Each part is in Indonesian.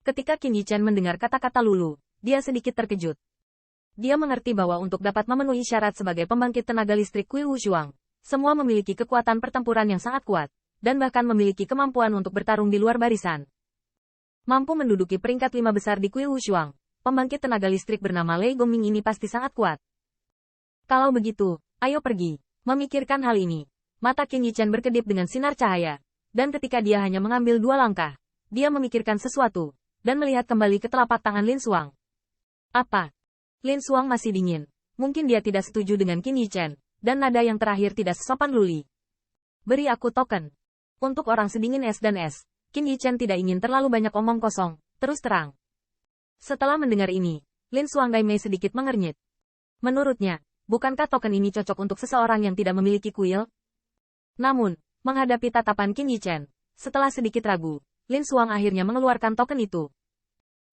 Ketika Qin Yichen mendengar kata-kata Lulu, dia sedikit terkejut. Dia mengerti bahwa untuk dapat memenuhi syarat sebagai pembangkit tenaga listrik Qi Wushuang, semua memiliki kekuatan pertempuran yang sangat kuat, dan bahkan memiliki kemampuan untuk bertarung di luar barisan. Mampu menduduki peringkat 5 besar di Qi Wushuang, pembangkit tenaga listrik bernama Lei Gongming ini pasti sangat kuat. Kalau begitu, ayo pergi. Memikirkan hal ini, mata Qin Yichen berkedip dengan sinar cahaya, dan ketika dia hanya mengambil 2 langkah, dia memikirkan sesuatu, dan melihat kembali ke telapak tangan Lin Xuang. Apa? Lin Xuang masih dingin. Mungkin dia tidak setuju dengan Qin Yichen, dan nada yang terakhir tidak sesopan Luli. Beri aku token. Untuk orang sedingin es dan es, Qin Yichen tidak ingin terlalu banyak omong kosong, terus terang. Setelah mendengar ini, Lin Xuang Daimei sedikit mengernyit. Menurutnya, bukankah token ini cocok untuk seseorang yang tidak memiliki kuil? Namun, menghadapi tatapan Qin Yichen, setelah sedikit ragu, Lin Xuang akhirnya mengeluarkan token itu.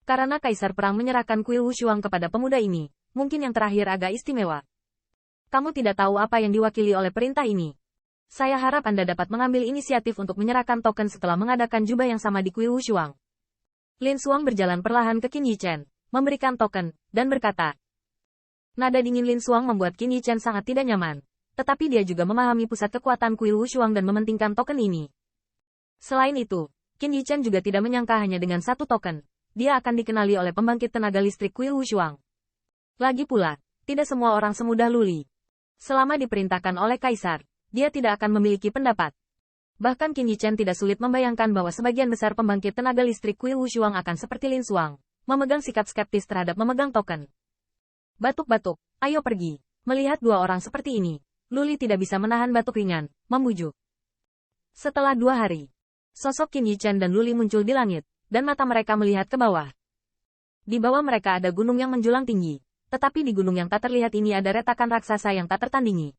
Karena Kaisar Perang menyerahkan kuil Wushuang kepada pemuda ini, mungkin yang terakhir agak istimewa. Kamu tidak tahu apa yang diwakili oleh perintah ini. Saya harap Anda dapat mengambil inisiatif untuk menyerahkan token setelah mengadakan jubah yang sama di kuil Wushuang. Lin Xuang berjalan perlahan ke Qin Yichen, memberikan token, dan berkata. Nada dingin Lin Xuang membuat Qin Yichen sangat tidak nyaman, tetapi dia juga memahami pusat kekuatan kuil Wushuang dan mementingkan token ini. Selain itu, Qin Yichen juga tidak menyangka hanya dengan 1 token, dia akan dikenali oleh pembangkit tenaga listrik kuil Wushuang. Lagi pula, tidak semua orang semudah Luli. Selama diperintahkan oleh Kaisar, dia tidak akan memiliki pendapat. Bahkan Qin Yichen tidak sulit membayangkan bahwa sebagian besar pembangkit tenaga listrik kuil Wushuang akan seperti Lin Xuang, memegang sikap skeptis terhadap memegang token. Batuk-batuk, ayo pergi. Melihat 2 orang seperti ini, Luli tidak bisa menahan batuk ringan, membujuk. Setelah 2 hari, sosok Qin Yichen dan Luli muncul di langit, dan mata mereka melihat ke bawah. Di bawah mereka ada gunung yang menjulang tinggi, tetapi di gunung yang tak terlihat ini ada retakan raksasa yang tak tertandingi.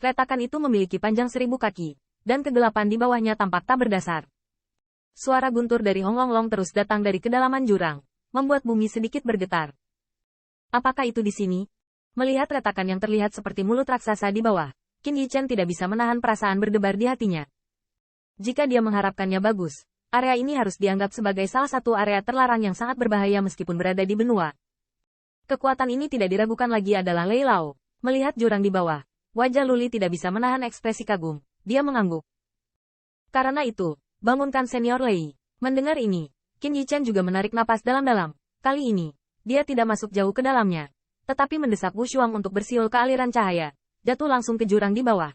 Retakan itu memiliki panjang 1000 kaki, dan kegelapan di bawahnya tampak tak berdasar. Suara guntur dari Hong Long Long terus datang dari kedalaman jurang, membuat bumi sedikit bergetar. Apakah itu di sini? Melihat retakan yang terlihat seperti mulut raksasa di bawah, Qin Yichen tidak bisa menahan perasaan berdebar di hatinya. Jika dia mengharapkannya bagus, area ini harus dianggap sebagai salah satu area terlarang yang sangat berbahaya meskipun berada di benua. Kekuatan ini tidak diragukan lagi adalah Lei Lao. Melihat jurang di bawah, wajah Luli tidak bisa menahan ekspresi kagum, dia mengangguk. Karena itu, bangunkan Senior Lei. Mendengar ini, Qin Yichen juga menarik napas dalam-dalam. Kali ini, dia tidak masuk jauh ke dalamnya, tetapi mendesak Wushuang untuk bersiul ke aliran cahaya, jatuh langsung ke jurang di bawah.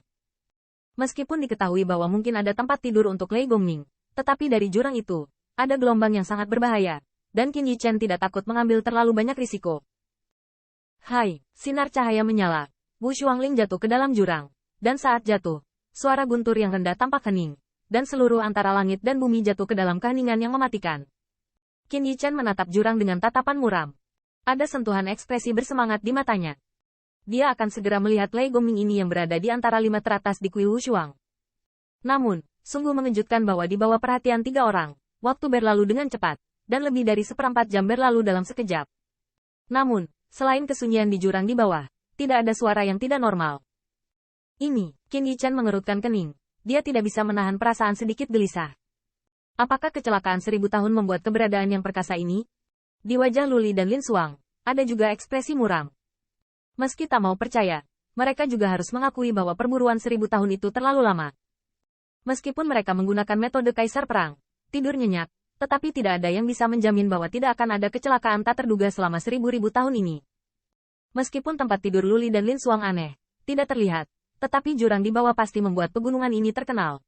Meskipun diketahui bahwa mungkin ada tempat tidur untuk Lei Gongming, tetapi dari jurang itu, ada gelombang yang sangat berbahaya, dan Qin Yichen tidak takut mengambil terlalu banyak risiko. Hai, sinar cahaya menyala. Wu Shuangling jatuh ke dalam jurang, dan saat jatuh, suara guntur yang rendah tampak hening, dan seluruh antara langit dan bumi jatuh ke dalam keheningan yang mematikan. Qin Yichen menatap jurang dengan tatapan muram. Ada sentuhan ekspresi bersemangat di matanya. Dia akan segera melihat Lei Gongming ini yang berada di antara 5 teratas di kuil Wushuang. Namun, sungguh mengejutkan bahwa di bawah perhatian 3 orang, waktu berlalu dengan cepat, dan lebih dari 1/4 jam berlalu dalam sekejap. Namun, selain kesunyian di jurang di bawah, tidak ada suara yang tidak normal. Ini, Qin Yichen mengerutkan kening. Dia tidak bisa menahan perasaan sedikit gelisah. Apakah kecelakaan 1000 tahun membuat keberadaan yang perkasa ini? Di wajah Luli dan Lin Xuang, ada juga ekspresi muram. Meski tak mau percaya, mereka juga harus mengakui bahwa perburuan 1000 tahun itu terlalu lama. Meskipun mereka menggunakan metode Kaisar Perang, tidur nyenyak, tetapi tidak ada yang bisa menjamin bahwa tidak akan ada kecelakaan tak terduga selama 1000 tahun ini. Meskipun tempat tidur Luli dan Lin Xuang aneh, tidak terlihat, tetapi jurang di bawah pasti membuat pegunungan ini terkenal.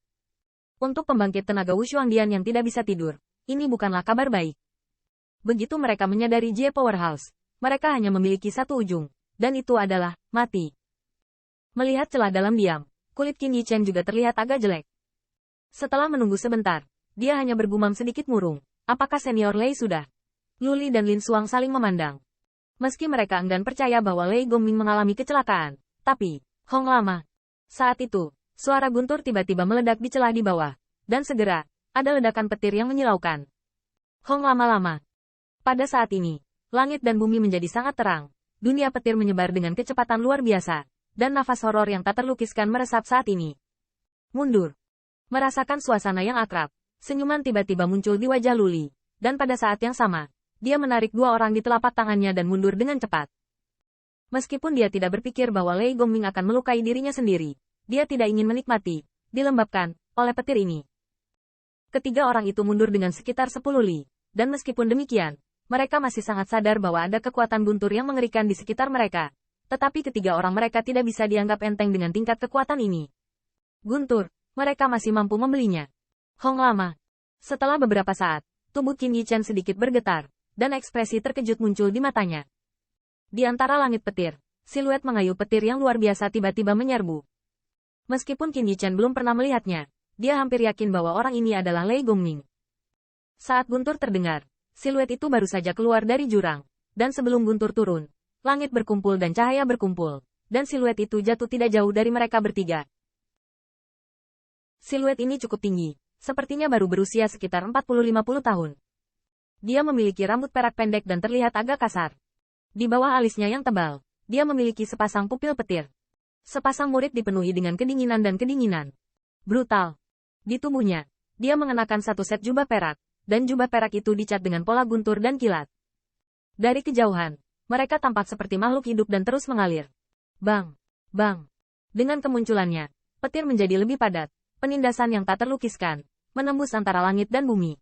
Untuk pembangkit tenaga Wushuangdian yang tidak bisa tidur, ini bukanlah kabar baik. Begitu mereka menyadari Jie Powerhouse, mereka hanya memiliki satu ujung, dan itu adalah mati. Melihat celah dalam diam, kulit Qin Yichen juga terlihat agak jelek. Setelah menunggu sebentar, dia hanya bergumam sedikit murung. Apakah Senior Lei sudah? Luli dan Lin Xuang saling memandang. Meski mereka enggan percaya bahwa Lei Gongming mengalami kecelakaan, tapi, Hong lama. Saat itu, suara guntur tiba-tiba meledak di celah di bawah, dan segera, ada ledakan petir yang menyilaukan. Hong lama-lama. Pada saat ini, langit dan bumi menjadi sangat terang, dunia petir menyebar dengan kecepatan luar biasa, dan nafas horor yang tak terlukiskan meresap saat ini. Mundur. Merasakan suasana yang akrab, senyuman tiba-tiba muncul di wajah Luli. dan pada saat yang sama, dia menarik dua orang di telapak tangannya dan mundur dengan cepat. Meskipun dia tidak berpikir bahwa Lei Gongming akan melukai dirinya sendiri, dia tidak ingin menikmati, dilembabkan, oleh petir ini. Ketiga orang itu mundur dengan sekitar 10 li, dan meskipun demikian, mereka masih sangat sadar bahwa ada kekuatan guntur yang mengerikan di sekitar mereka. Tetapi ketiga orang mereka tidak bisa dianggap enteng dengan tingkat kekuatan ini. Guntur, mereka masih mampu membelinya. Hong lama. Setelah beberapa saat, tubuh Qin Yichen sedikit bergetar, dan ekspresi terkejut muncul di matanya. Di antara langit petir, siluet mengayuh petir yang luar biasa tiba-tiba menyerbu. Meskipun Qin Yichen belum pernah melihatnya, dia hampir yakin bahwa orang ini adalah Lei Gongming. Saat guntur terdengar, siluet itu baru saja keluar dari jurang, dan sebelum guntur turun, langit berkumpul dan cahaya berkumpul, dan siluet itu jatuh tidak jauh dari mereka bertiga. Siluet ini cukup tinggi, sepertinya baru berusia sekitar 40-50 tahun. Dia memiliki rambut perak pendek dan terlihat agak kasar. Di bawah alisnya yang tebal, dia memiliki sepasang pupil petir. Sepasang murid dipenuhi dengan kedinginan dan kedinginan. Brutal. Di tubuhnya, dia mengenakan satu set jubah perak, dan jubah perak itu dicat dengan pola guntur dan kilat. Dari kejauhan, mereka tampak seperti makhluk hidup dan terus mengalir. Bang! Bang! Dengan kemunculannya, petir menjadi lebih padat, penindasan yang tak terlukiskan, menembus antara langit dan bumi.